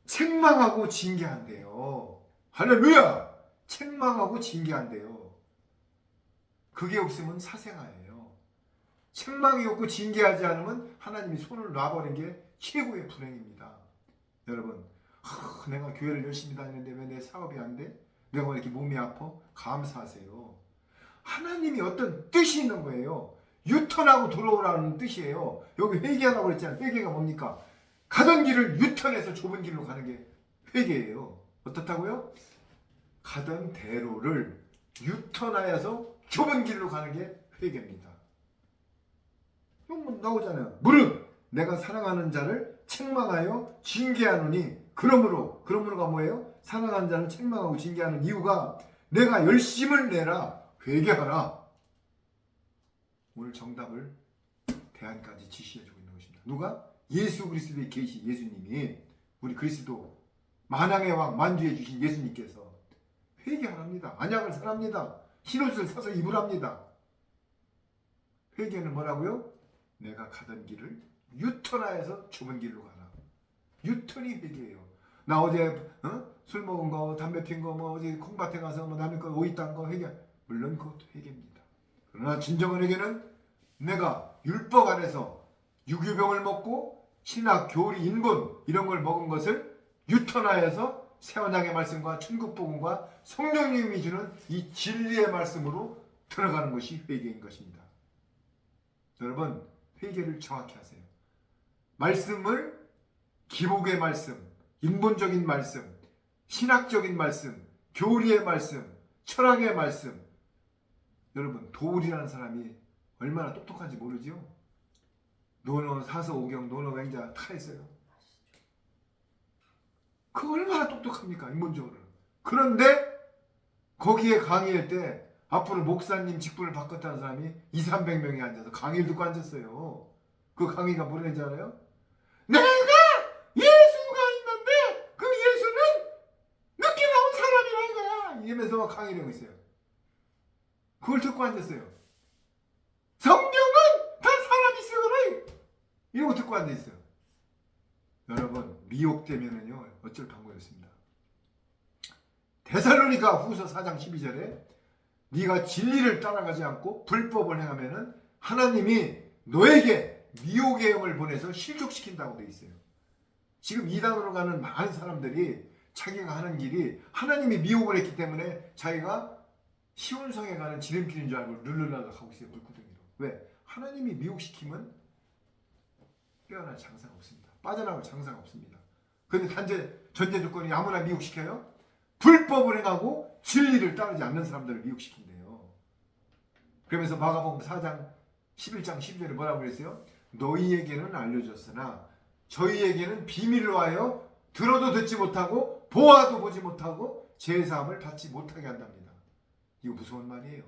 책망하고 징계한대요. 할렐루야! 책망하고 징계한대요. 그게 없으면 사생아예요. 책망이 없고 징계하지 않으면 하나님이 손을 놔버린 게 최고의 불행입니다. 여러분, 내가 교회를 열심히 다니는데 왜 내 사업이 안 돼? 내가 왜 이렇게 몸이 아파? 감사하세요. 하나님이 어떤 뜻이 있는 거예요. 유턴하고 돌아오라는 뜻이에요. 여기 회개하라고 그랬잖아요. 회개가 뭡니까? 가던 길을 유턴해서 좁은 길로 가는 게 회개예요. 어떻다고요? 가던 대로를 유턴하여서 좁은 길로 가는 게 회개입니다. 이건 나오잖아요. 무릇 내가 사랑하는 자를 책망하여 징계하노니 그러므로가 뭐예요? 사랑하는 자를 책망하고 징계하는 이유가 내가 열심을 내라 회개하라. 오늘 정답을 대안까지 지시해주고 있는 것입니다. 누가? 예수 그리스도의 계시 예수님이 우리 그리스도 만왕의 왕 만주해 주신 예수님께서 회개하랍니다. 언약을 설합니다. 흰옷을 사서 입으랍니다. 회개는 뭐라고요? 내가 가던 길을 유턴하여서 좁은 길로 가라. 유턴이 회개예요. 나 어제 술 먹은 거, 담배 핀 거, 뭐 어제 콩밭에 가서 뭐 남의 거 오이 딴 거 회개. 물론 그것도 회개입니다. 그러나 진정한 회개는 내가 율법 안에서 유교병을 먹고 신학, 교리, 인본 이런 걸 먹은 것을 유턴하여서 새 언약의 말씀과 천국 복음과 성령님이 주는 이 진리의 말씀으로 들어가는 것이 회개인 것입니다. 여러분, 회개를 정확히 하세요. 말씀을 기복의 말씀, 인본적인 말씀, 신학적인 말씀, 교리의 말씀, 철학의 말씀. 여러분, 도울이라는 사람이 얼마나 똑똑한지 모르죠? 논어, 사서, 오경, 논어, 맹자 다 했어요. 그 얼마나 똑똑합니까? 인본적으로. 그런데 거기에 강의할 때 앞으로 목사님 직분을 바꿨다는 사람이 200~300명이 앉아서 강의를 듣고 앉았어요. 그 강의가 뭐라는지 알아요? 내가 예수가 있는데 그 예수는 늦게 나온 사람이라 이거야. 이러면서 강의를 하고 있어요. 그걸 듣고 앉았어요. 성경은 다 사람이 쓰거라. 이러고 듣고 앉아있어요. 여러분, 미혹되면은요 어쩔 방법이 없습니다. 데살로니가 후서 4장 12절에 네가 진리를 따라가지 않고 불법을 행하면은 하나님이 너에게 미혹의 영을 보내서 실족시킨다고 되어 있어요. 지금 이단으로 가는 많은 사람들이 자기가 하는 길이 하나님이 미혹을 했기 때문에 자기가 시온성에 가는 지름길인 줄 알고 르르르 가고 있어요. 물구덩이로. 왜? 하나님이 미혹시키면 빼어날 장사가 없습니다. 빠져나올 장사가 없습니다. 그런데 전제 조건이 아무나 미혹시켜요? 불법을 행하고 진리를 따르지 않는 사람들을 미혹시킨대요. 그러면서 마가복음 4장 11장 12절에 뭐라고 그랬어요? 너희에게는 알려졌으나 저희에게는 비밀로 하여 들어도 듣지 못하고 보아도 보지 못하고 제사함을 받지 못하게 한답니다. 이거 무서운 말이에요.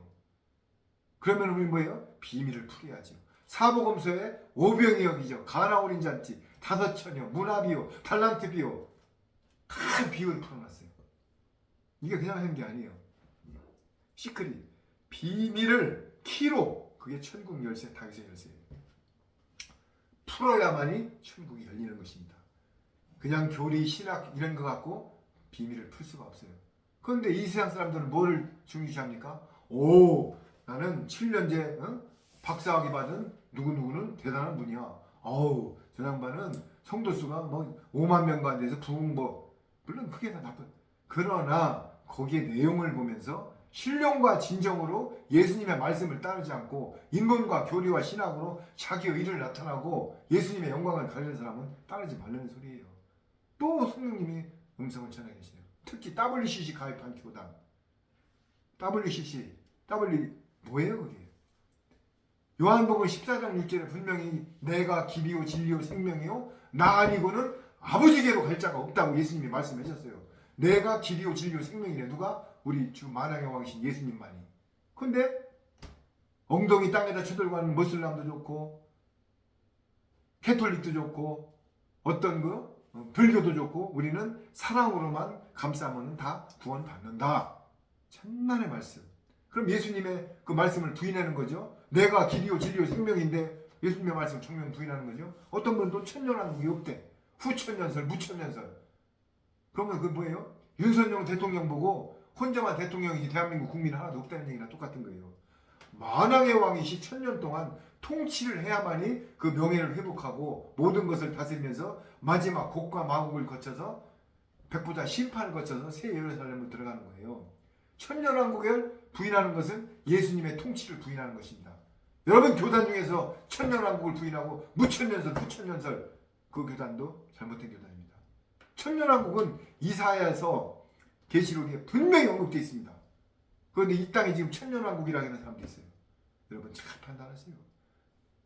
그러면 우리 뭐예요? 비밀을 풀어야죠. 사복음서에 오병이 여기죠. 가나 어린 잔치, 다섯 처녀, 문화비요, 달란트 비요 다 비유를 풀어놨어요. 이게 그냥 하는 게 아니에요. 시크릿, 비밀을 키로 그게 천국 열쇠, 다윗의 열쇠예요. 풀어야만이 천국이 열리는 것입니다. 그냥 교리, 신학 이런 거 갖고 비밀을 풀 수가 없어요. 그런데 이 세상 사람들은 뭘 중요시합니까? 오, 나는 7년제 박사학위 받은 누구누구는 대단한 분이야. 아우, 저 양반은 성도수가 뭐 5만 명가 안 돼서 부흥법. 물론 그게 다 나쁜. 그러나 거기에 내용을 보면서 신령과 진정으로 예수님의 말씀을 따르지 않고 인본과 교리와 신학으로 자기의 의를 나타나고 예수님의 영광을 가리는 사람은 따르지 말라는 소리예요. 또 성령님이 음성을 전해 계시네요. 특히 WCC 가입한 교단, WCC W 뭐예요 그게? 요한복음 14장 6절에 분명히 내가 길이요 진리요 생명이요 나 아니고는 아버지께로 갈 자가 없다고 예수님이 말씀하셨어요. 내가 길이요 진리요 생명이래. 누가? 우리 주 만왕의 왕이신 예수님만이. 근데 엉덩이 땅에다 쳐들고 하는 머슬람도 좋고 캐톨릭도 좋고 어떤 불교도 좋고 우리는 사랑으로만 감싸면 다 구원받는다. 천만의 말씀. 그럼 예수님의 그 말씀을 부인하는 거죠. 내가 길이요 진리요 생명인데 예수님의 말씀을 정면 부인하는 거죠. 어떤 분은 천년왕국이 없대. 후천년설 무천년설. 그러면 그 뭐예요? 윤석열 대통령 보고 혼자만 대통령이지 대한민국 국민 하나도 없다는 얘기랑 똑같은 거예요. 만왕의 왕이시 천년 동안 통치를 해야만이 그 명예를 회복하고 모든 것을 다스리면서 마지막 곡과 마곡을 거쳐서 백보자 심판을 거쳐서 새 예루살렘으로 들어가는 거예요. 천년왕국을 부인하는 것은 예수님의 통치를 부인하는 것입니다. 여러분 교단 중에서 천년왕국을 부인하고 무천년설, 후천년설 그 교단도 잘못된 교단입니다. 천년왕국은 이사야에서 계시록에 분명히 언급되어 있습니다. 그런데 이 땅에 지금 천년왕국이라고 하는 사람도 있어요. 여러분 잘 판단하세요.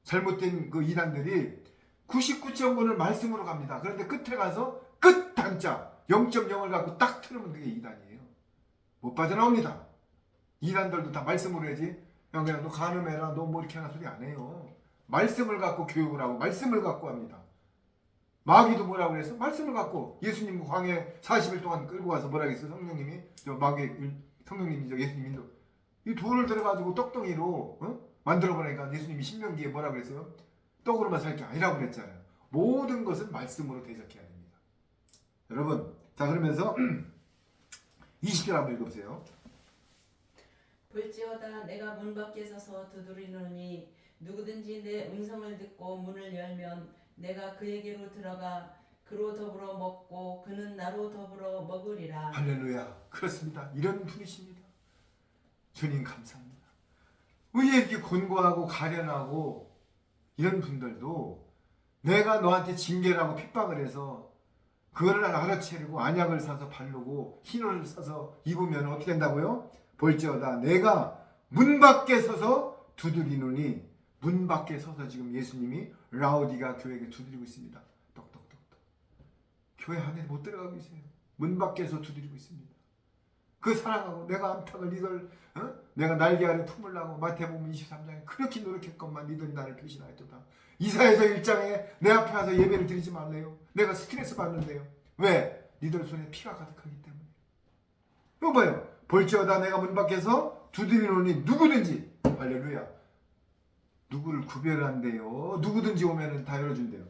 잘못된 그 이단들이 99.9를 말씀으로 갑니다. 그런데 끝에 가서 끝 단자 0.0을 갖고 딱 틀으면 그게 이단이에요. 못 빠져나옵니다. 이단들도 다 말씀으로 해야지. 그냥 너 간음해라, 너 뭐 이렇게 하는 소리 안 해요. 말씀을 갖고 교육을 하고 말씀을 갖고 합니다. 마귀도 뭐라고 그래서 말씀을 갖고 예수님 광야에 40일 동안 끌고 가서 뭐라고 했어요? 성령님이 성령님이 예수님이 이 돌을 들어가지고 떡덩이로 만들어 보니까 예수님이 신명기에 뭐라고 그랬어요? 떡으로만 살 게 아니라고 그랬잖아요. 모든 것은 말씀으로 대적해야 됩니다. 여러분, 자 그러면서 20절 한번 읽어보세요. 볼지어다 내가 문 밖에 서서 두드리노니 누구든지 내 음성을 듣고 문을 열면 내가 그에게로 들어가 그로 더불어 먹고 그는 나로 더불어 먹으리라. 할렐루야. 그렇습니다. 이런 분이십니다. 주님 감사합니다. 왜 이렇게 곤고하고 가련하고 이런 분들도 내가 너한테 징계를 하고 핍박을 해서 그거를 알아채리고 안약을 사서 바르고 흰옷을 사서 입으면 어떻게 된다고요? 볼지어다 내가 문 밖에 서서 두드리노니 문 밖에 서서 지금 예수님이 라오디가 교회에게 두드리고 있습니다. 똑똑똑똑. 교회 안에 못 들어가고 있어요. 문 밖에서 두드리고 있습니다. 그 사랑하고 내가 암탉을 니들 내가 날개 아래 품으려고 마태복음 23장에 그렇게 노력했건만 니들이 나를 배신하였도다. 이사야서 1장에 내 앞에 와서 예배를 드리지 말래요. 내가 스트레스 받는데요. 왜? 니들 손에 피가 가득하기 때문에. 이거 봐요. 볼지어다 내가 문 밖에서 두드리노니 누구든지 할렐루야. 누구를 구별한대요. 누구든지 오면은 다 열어준대요.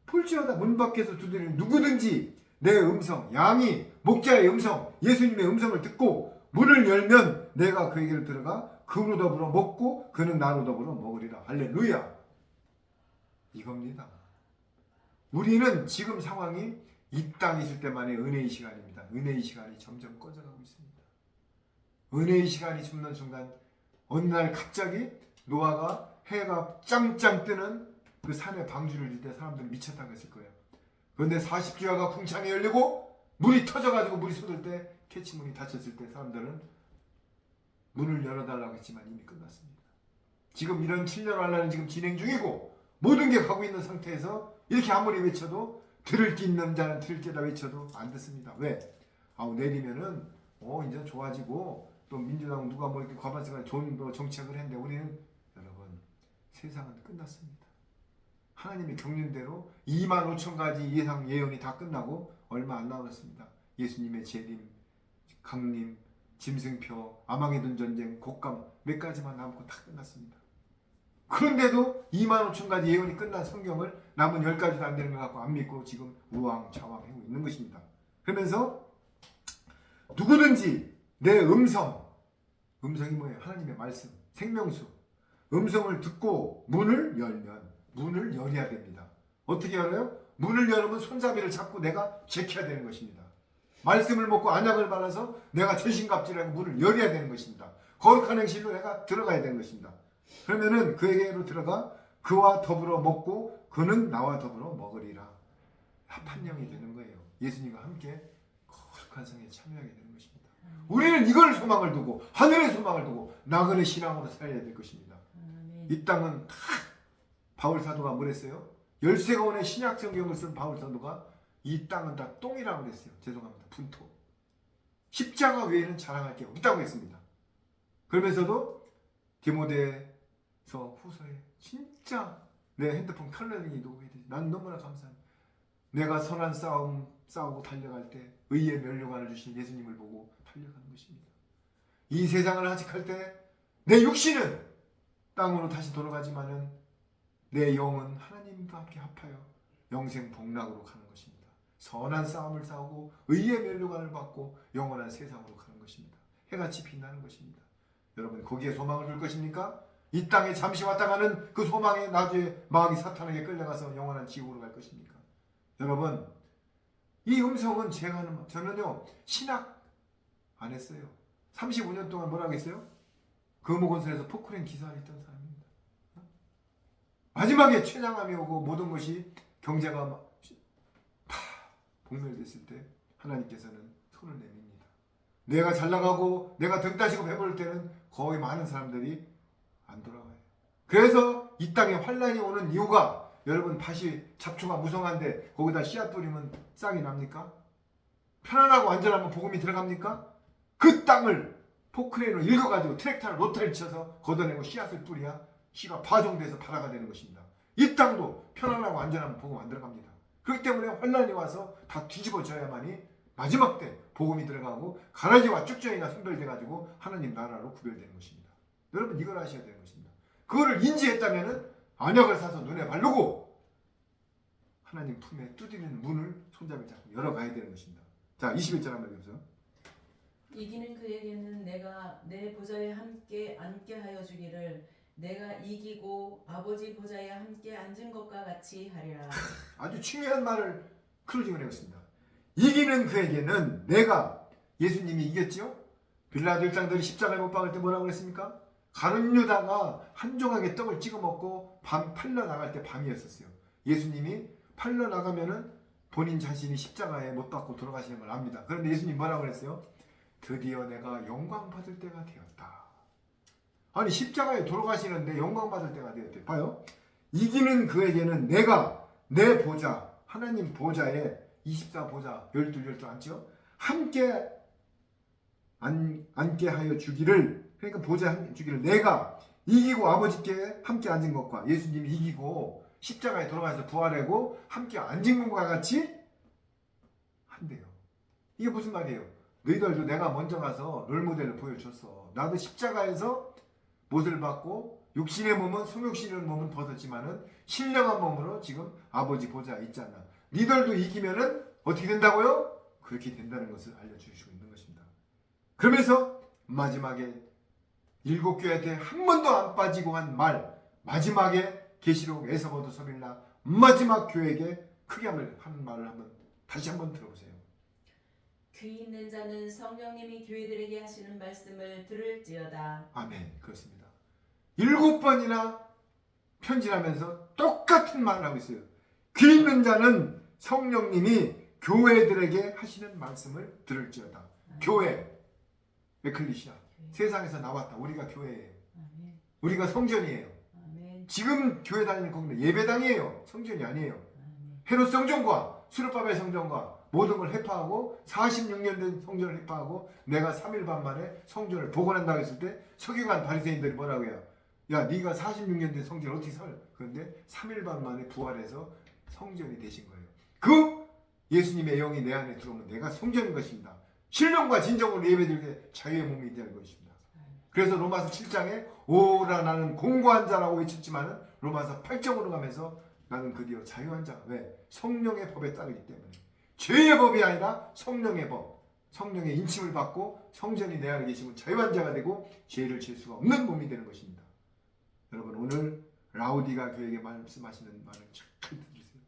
볼지어다 문 밖에서 두드리는 누구든지 내 음성, 양이 목자의 음성, 예수님의 음성을 듣고 문을 열면 내가 그에게로 들어가 그로 더불어 먹고 그는 나로 더불어 먹으리라. 할렐루야. 이겁니다. 우리는 지금 상황이 이 땅에 있을 때만의 은혜의 시간입니다. 은혜의 시간이 점점 꺼져가고 있습니다. 은혜의 시간이 줍는 순간 어느 날 갑자기 노아가 해가 짱짱 뜨는 그 산에 방주를 질 때 사람들은 미쳤다고 했을 거예요. 그런데 40주야가 궁창이 열리고 물이 터져가지고 물이 쏟을 때 캐치문이 닫혔을 때 사람들은 문을 열어달라고 했지만 이미 끝났습니다. 지금 이런 7년 환란은 지금 진행 중이고 모든 게 가고 있는 상태에서 이렇게 아무리 외쳐도 들을 게 있는 자는 들을 게다 외쳐도 안 듣습니다. 왜? 내리면은 이제 좋아지고 또 민주당 누가 뭐 이렇게 과반수가 좋은 정책을 했는데 우리는 여러분 세상은 끝났습니다. 하나님의 경륜대로 2만 5천 가지 예상 예언이 다 끝나고 얼마 안 남았습니다. 예수님의 재림, 강림, 짐승표, 아마게돈 전쟁, 곡감 몇 가지만 남고 다 끝났습니다. 그런데도 2만 5천 가지 예언이 끝난 성경을 남은 10가지도 안 되는 것 같고 안 믿고 지금 우왕좌왕하고 있는 것입니다. 그러면서 누구든지 내 음성이 뭐예요? 하나님의 말씀, 생명수 음성을 듣고 문을 열면 문을 열어야 됩니다. 어떻게 열어요? 문을 열으면 손잡이를 잡고 내가 지켜야 되는 것입니다. 말씀을 먹고 안약을 발라서 내가 전신갑주라고 문을 열어야 되는 것입니다. 거룩한 행실로 내가 들어가야 되는 것입니다. 그러면은 그에게로 들어가 그와 더불어 먹고 그는 나와 더불어 먹으리라. 합한 영이 되는 거예요. 예수님과 함께 거룩한 성에 참여하게 되는 것입니다. 우리는 이걸 소망을 두고 하늘의 소망을 두고 나그네 신앙으로 살아야 될 것입니다. 이 땅은 다 바울 사도가 뭐랬어요? 13권의 신약 성경을 쓴 바울 사도가 이 땅은 다 똥이라고 그랬어요. 죄송합니다. 분토. 십자가 외에는 자랑할 게 없다고 했습니다. 그러면서도 디모데서 후서에 진짜 내 핸드폰 컬러링이 녹음이 난 너무나 감사합니다. 내가 선한 싸움 싸우고 달려갈 때 의의 면류관을 주신 예수님을 보고 달려가는 것입니다. 이 세상을 하직할 때 내 육신은 땅으로 다시 돌아가지만은 내 영은 하나님과 함께 합하여 영생 복락으로 가는 것입니다. 선한 싸움을 싸우고 의의 면류관을 받고 영원한 세상으로 가는 것입니다. 해같이 빛나는 것입니다. 여러분 거기에 소망을 둘 것입니까? 이 땅에 잠시 왔다 가는 그 소망에 나중에 마음이 사탄에게 끌려가서 영원한 지옥으로 갈 것입니까? 여러분 이 음성은 제가 하는 저는요 신학 안 했어요. 35년 동안 뭐라고 했어요? 금호건설에서 포크레인 기사를 했던 사람입니다. 마지막에 췌장암이 오고 모든 것이 경제가 다 봉멸됐을 때 하나님께서는 손을 내밉니다. 내가 잘 나가고 내가 등 따시고 배부를 때는 거의 많은 사람들이 안 돌아와요. 그래서 이 땅에 환란이 오는 이유가 여러분 밭이 잡초가 무성한데 거기다 씨앗 뿌리면 싹이 납니까? 편안하고 안전하면 복음이 들어갑니까? 그 땅을 포크레인으로 읽어가지고 트랙터를 로타를 쳐서 걷어내고 씨앗을 뿌려야 씨가 파종돼서 발화가 되는 것입니다. 이 땅도 편안하고 안전하면 복음 안 들어갑니다. 그렇기 때문에 환란이 와서 다 뒤집어져야만이 마지막 때 복음이 들어가고 가라지와 쭉정이가 선별돼가지고 하나님 나라로 구별되는 것입니다. 여러분 이걸 아셔야 되는 것입니다. 그거를 인지했다면 안약을 사서 눈에 바르고 하나님 품에 두드리는 문을 손잡이 잡고 열어가야 되는 것입니다. 자 21절 한번 읽어보세요. 이기는 그에게는 내가 내 보좌에 함께 앉게 하여 주기를 내가 이기고 아버지 보좌에 함께 앉은 것과 같이 하리라. 아주 중요한 말을 클로징을 해봤습니다. 이기는 그에게는 내가 예수님이 이겼죠? 빌라도 일장들이 십자가에 못 박을 때 뭐라고 그랬습니까? 가룟 유다가 한 조각의 떡을 찍어 먹고 밤 팔러 나갈 때 밤이었었어요. 예수님이 팔러 나가면은 본인 자신이 십자가에 못 박고 돌아가시는 걸 압니다. 그런데 예수님 뭐라고 그랬어요? 드디어 내가 영광 받을 때가 되었다. 아니 십자가에 돌아가시는데 영광 받을 때가 되었대. 봐요. 이기는 그에게는 내가 내 보좌 하나님 보좌에 24보좌 12 앉죠. 함께 앉게 하여 주기를 그러니까 보좌에 함께 주기를 내가 이기고 아버지께 함께 앉은 것과 예수님이 이기고 십자가에 돌아가서 부활하고 함께 앉은 것과 같이 한대요. 이게 무슨 말이에요? 너희들도 내가 먼저 가서 롤모델을 보여줬어. 나도 십자가에서 못을 받고 육신의 몸은 성육신의 몸은 벗었지만은 신령한 몸으로 지금 아버지 보좌에 있잖아. 너희들도 이기면은 어떻게 된다고요? 그렇게 된다는 것을 알려주시고 있는 것입니다. 그러면서 마지막에 7교회한테 한 번도 안 빠지고 한 말 마지막에 계시록 에서버도 서빌라 마지막 교회에게 크게 하는 말을 한번 다시 한번 들어보세요. 귀 있는 자는 성령님이 교회들에게 하시는 말씀을 들을지어다. 아멘. 그렇습니다. 7번이나 편지하면서 똑같은 말을 하고 있어요. 귀 있는 자는 성령님이 교회들에게 하시는 말씀을 들을지어다. 교회, 에클리시아. 세상에서 나왔다. 우리가 교회예요. 아멘. 우리가 성전이에요. 아멘. 지금 교회 다니는 거는 예배당이에요. 성전이 아니에요. 아멘. 헤롯 성전과 수르바벨 성전과 모든 걸 해파하고 46년 된 성전을 해파하고 내가 3일 반 만에 성전을 복원한다고 했을 때 서기관 바리새인들이 뭐라고 해요? 야 네가 46년 된 성전을 어떻게 설? 그런데 3일 반 만에 부활해서 성전이 되신 거예요. 그 예수님의 영이 내 안에 들어오면 내가 성전인 것입니다. 신령과 진정으로 예배드리게 자유의 몸이 되는 것입니다. 그래서 로마서 7장에 오라 나는 공고한 자라고 외쳤지만은 로마서 8장으로 가면서 나는 드디어 자유한 자. 왜? 성령의 법에 따르기 때문에. 죄의 법이 아니라 성령의 법. 성령의 인침을 받고 성전이 내 안에 계시면 자유한 자가 되고 죄를 질 수가 없는 몸이 되는 것입니다. 여러분 오늘 라우디가 교회에게 말씀하시는 말을 잘 들으세요.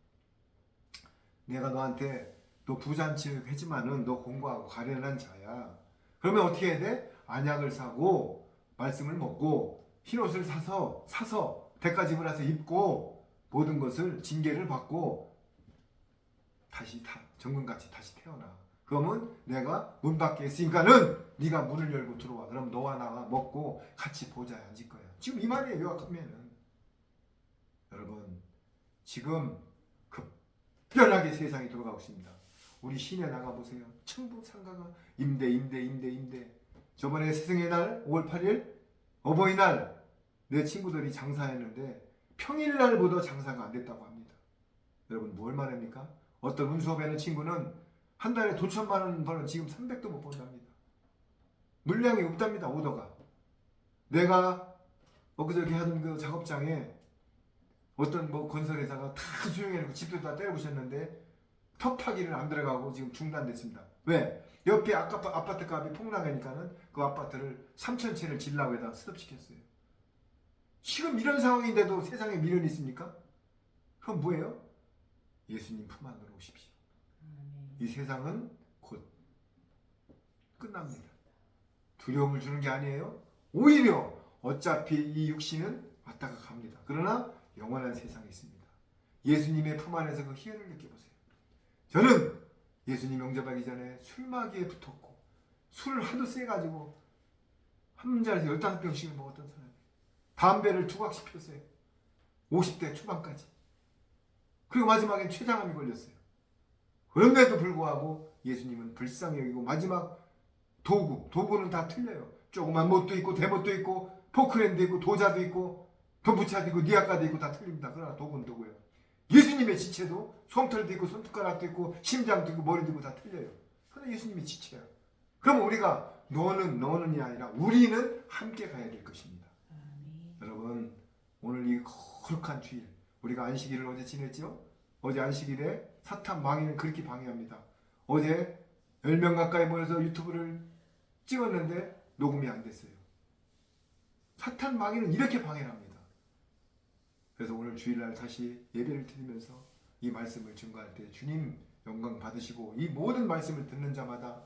내가 너한테 너 부잔치 했지만은 너 공부하고 가련한 자야. 그러면 어떻게 해야 돼? 안약을 사고 말씀을 먹고 흰옷을 사서 대가 지불해서 입고 모든 것을 징계를 받고 다시 정금같이 다시 태어나. 그러면 내가 문 밖에 있으니까는 네가 문을 열고 들어와. 그럼 너와 나가 먹고 같이 보좌에 앉을 거야. 지금 이 말이에요. 요약하면은. 여러분 지금 급변하게 세상이 돌아가고 있습니다. 우리 시내 나가보세요. 천국 상가가 임대. 저번에 스승의 날 5월 8일 어버이날 내 친구들이 장사했는데 평일날보다 장사가 안 됐다고 합니다. 여러분 뭘 말합니까? 어떤 운수업에는 친구는 한 달에 돈 1,000만 원 버는 지금 300도 못 번답니다. 물량이 없답니다. 오더가. 내가 엊그저께 하던 그 작업장에 어떤 뭐 건설회사가 다 수용해놓고 집도 다 때려부셨는데 텃파기를 안 들어가고 지금 중단됐습니다. 왜? 옆에 아파트 값이 폭락하니까는 그 아파트를 3,000채를 질라고 해다 스톱시켰어요. 지금 이런 상황인데도 세상에 미련이 있습니까? 그럼 뭐예요? 예수님 품 안으로 오십시오. 이 세상은 곧 끝납니다. 두려움을 주는 게 아니에요. 오히려 어차피 이 육신은 왔다가 갑니다. 그러나 영원한 세상이 있습니다. 예수님의 품 안에서 그 희열을 느껴보세요. 저는 예수님 영접하기 전에 술마귀에 붙었고 술을 하도 세가지고 한 잔에서 15병씩을 먹었던 사람이에요. 담배를 2각씩 폈어요. 50대 초반까지. 그리고 마지막엔 췌장암이 걸렸어요. 그런데도 불구하고 예수님은 불쌍히 여기고 마지막 도구는 다 틀려요. 조그만 못도 있고 대못도 있고 포크랜도 있고 도자도 있고 돈부차도 있고 니아까도 있고 다 틀립니다. 그러나 도구는 도구예요. 예수님의 지체도 솜털도 있고 손가락도 있고 심장도 있고 머리도 있고 다 틀려요. 그러나 예수님의 지체야. 그럼 우리가 너는이 아니라 우리는 함께 가야 될 것입니다. 여러분 오늘 이 거룩한 주일 우리가 안식일을 어제 지냈죠? 어제 안식일에 사탄 마귀는 그렇게 방해합니다. 어제 10명 가까이 모여서 유튜브를 찍었는데 녹음이 안 됐어요. 사탄 마귀는 이렇게 방해를 합니다. 그래서 오늘 주일날 다시 예배를 드리면서 이 말씀을 증거할 때 주님 영광 받으시고 이 모든 말씀을 듣는 자마다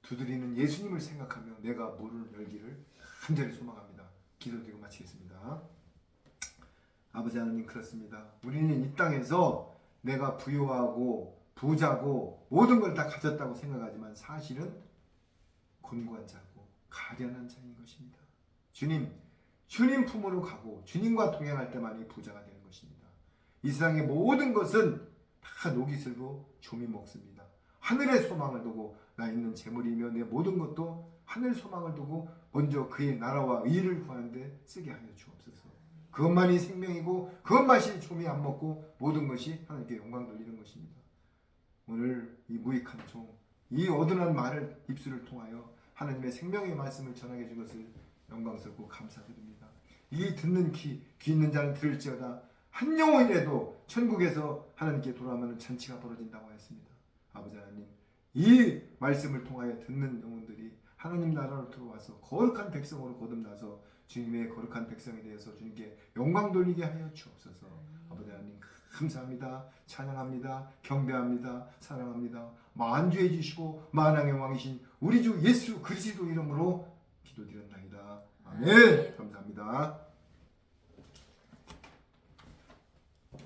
두드리는 예수님을 생각하며 내가 문을 열기를 간절히 소망합니다. 기도드리고 마치겠습니다. 아버지 하나님 그렇습니다. 우리는 이 땅에서 내가 부유하고 부자고 모든 걸 다 가졌다고 생각하지만 사실은 곤고한 자고 가련한 자인 것입니다. 주님 품으로 가고 주님과 동행할 때만이 부자가 되는 것입니다. 이 세상의 모든 것은 다 녹이 슬고 조미 먹습니다. 하늘의 소망을 두고 나 있는 재물이며 내 모든 것도 하늘 소망을 두고 먼저 그의 나라와 의를 구하는데 쓰게 하여 주옵소서. 그것만이 생명이고 그것만이 조미 안 먹고 모든 것이 하나님께 영광 돌리는 것입니다. 오늘 이 무익한 종, 이 어둔한 말을 입술을 통하여 하나님의 생명의 말씀을 전하게 준 것을 영광스럽고 감사드립니다. 이 듣는 귀 있는 자는 들을지어다. 한 영혼이라도 천국에서 하나님께 돌아오면 잔치가 벌어진다고 했습니다. 아버지 하나님, 이 말씀을 통하여 듣는 영혼들이 하나님 나라로 들어와서 거룩한 백성으로 거듭나서 주님의 거룩한 백성에 대해서 주님께 영광 돌리게 하여 주옵소서. 아버지 하나님 감사합니다. 찬양합니다. 경배합니다. 사랑합니다. 만주해 주시고 만왕의 왕이신 우리 주 예수 그리스도 이름으로 기도드렸나이다. 아멘. 감사합니다.